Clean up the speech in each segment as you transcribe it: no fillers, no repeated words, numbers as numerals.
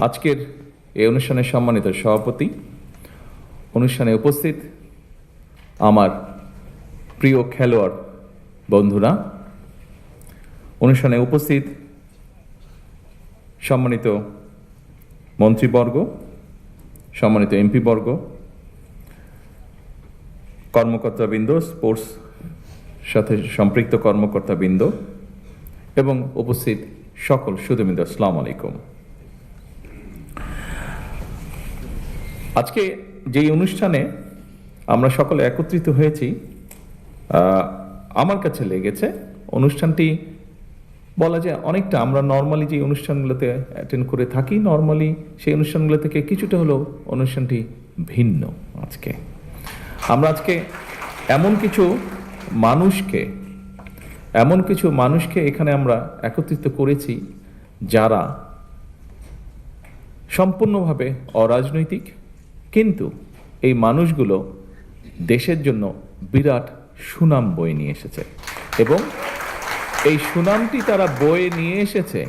আজকের এই অনুষ্ঠানের সম্মানিত সভাপতি, অনুষ্ঠানে উপস্থিত আমার প্রিয় খেলোয়াড় বন্ধুরা, অনুষ্ঠানে উপস্থিত সম্মানিত মন্ত্রীবর্গ, সম্মানিত এমপিবর্গ, কর্মকর্তাবৃন্দ, স্পোর্টস সাথে সম্পৃক্ত কর্মকর্তাবৃন্দ এবং উপস্থিত সকল সুধীবৃন্দ, আসসালামু আলাইকুম। আজকে যেই অনুষ্ঠানে আমরা সকলে একত্রিত হয়েছি, আমার কাছে লেগেছে অনুষ্ঠানটি বলা যায় অনেকটা আমরা নর্মালি যে অনুষ্ঠানগুলোতে অ্যাটেন্ড করে থাকি, নর্মালি সেই অনুষ্ঠানগুলো থেকে কিছুটা হলেও অনুষ্ঠানটি ভিন্ন। আমরা আজকে এমন কিছু মানুষকে এখানে আমরা একত্রিত করেছি যারা সম্পূর্ণভাবে অরাজনৈতিক, কিন্তু এই মানুষগুলো দেশের জন্য বিরাট সুনাম বয়ে নিয়ে এসেছে এবং এই সুনামটি তারা বয়ে নিয়ে এসেছে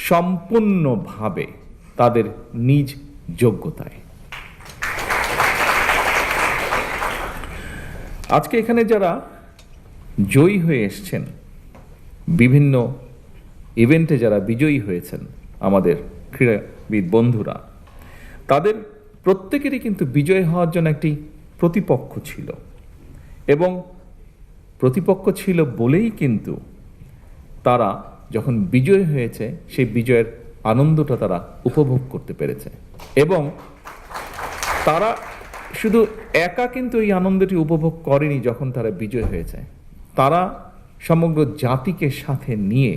সম্পূর্ণভাবে তাদের নিজ যোগ্যতায়। আজকে এখানে যারা জয়ী হয়ে এসছেন, বিভিন্ন ইভেন্টে যারা বিজয়ী হয়েছেন, আমাদের ক্রীড়াবিদ বন্ধুরা, তাদের প্রত্যেকেরই কিন্তু বিজয় হওয়ার জন্য একটি প্রতিপক্ষ ছিল এবং প্রতিপক্ষ ছিল বলেই কিন্তু তারা যখন বিজয় হয়েছে সেই বিজয়ের আনন্দটা তারা উপভোগ করতে পেরেছে এবং তারা শুধু একা কিন্তু এই আনন্দটি উপভোগ করেনি। যখন তারা বিজয় হয়েছে, তারা সমগ্র জাতিকে সাথে নিয়ে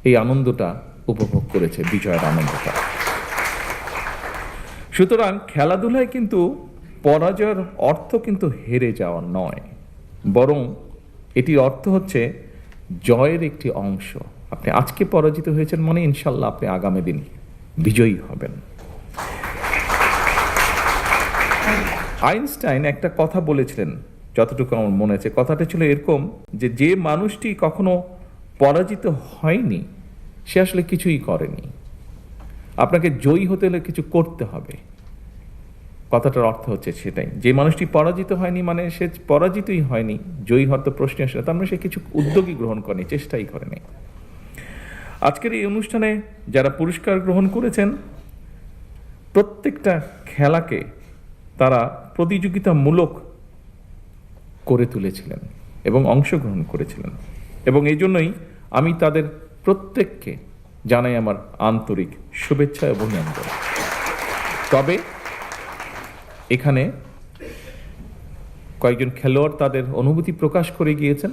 এই আনন্দটা উপভোগ করেছে, বিজয়ের আনন্দটা। সুতরাং খেলাধুলায় কিন্তু পরাজয়ের অর্থ কিন্তু হেরে যাওয়া নয়, বরং এটির অর্থ হচ্ছে জয়ের একটি অংশ। আপনি আজকে পরাজিত হয়েছেন মানে ইনশাল্লাহ আপনি আগামী দিন বিজয়ী হবেন। আইনস্টাইন একটা কথা বলেছিলেন, যতটুকু আমার মনে আছে, কথাটা ছিল এরকম যে মানুষটি কখনো পরাজিত হয়নি সে আসলে কিছুই করেনি। আপনাকে জয়ী হতে হলে কিছু করতে হবে। কথাটার অর্থ হচ্ছে সেটাই, যে মানুষটি পরাজিত হয়নি মানে সে পরাজিতই হয়নি, জয়ী হওয়ার তো প্রশ্ন আসে না, তার মানে সে কিছু উদ্যোগই গ্রহণ করেনি, চেষ্টাই করেনি। আজকের এই অনুষ্ঠানে যারা পুরস্কার গ্রহণ করেছেন, প্রত্যেকটা খেলাকে তারা প্রতিযোগিতামূলক করে তুলেছিলেন এবং অংশগ্রহণ করেছিলেন এবং এই জন্যই আমি তাদের প্রত্যেককে জানাই আমার আন্তরিক শুভেচ্ছা এবং অভিনন্দন। তবে এখানে কয়েকজন খেলোয়াড় তাদের অনুভূতি প্রকাশ করে গিয়েছেন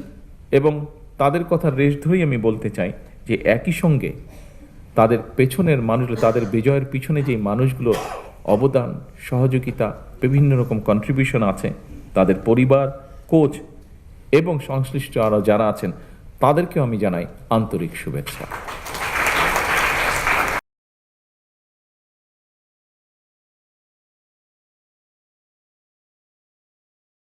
এবং তাদের কথার রেশ ধরেই আমি বলতে চাই যে একই সঙ্গে তাদের পেছনের মানুষগুলো, তাদের বিজয়ের পিছনে যে মানুষগুলো অবদান, সহযোগিতা, বিভিন্ন রকম কন্ট্রিবিউশন আছে, তাদের পরিবার, কোচ এবং সংশ্লিষ্ট আরও যারা আছেন, তাদেরকেও আমি জানাই আন্তরিক শুভেচ্ছা।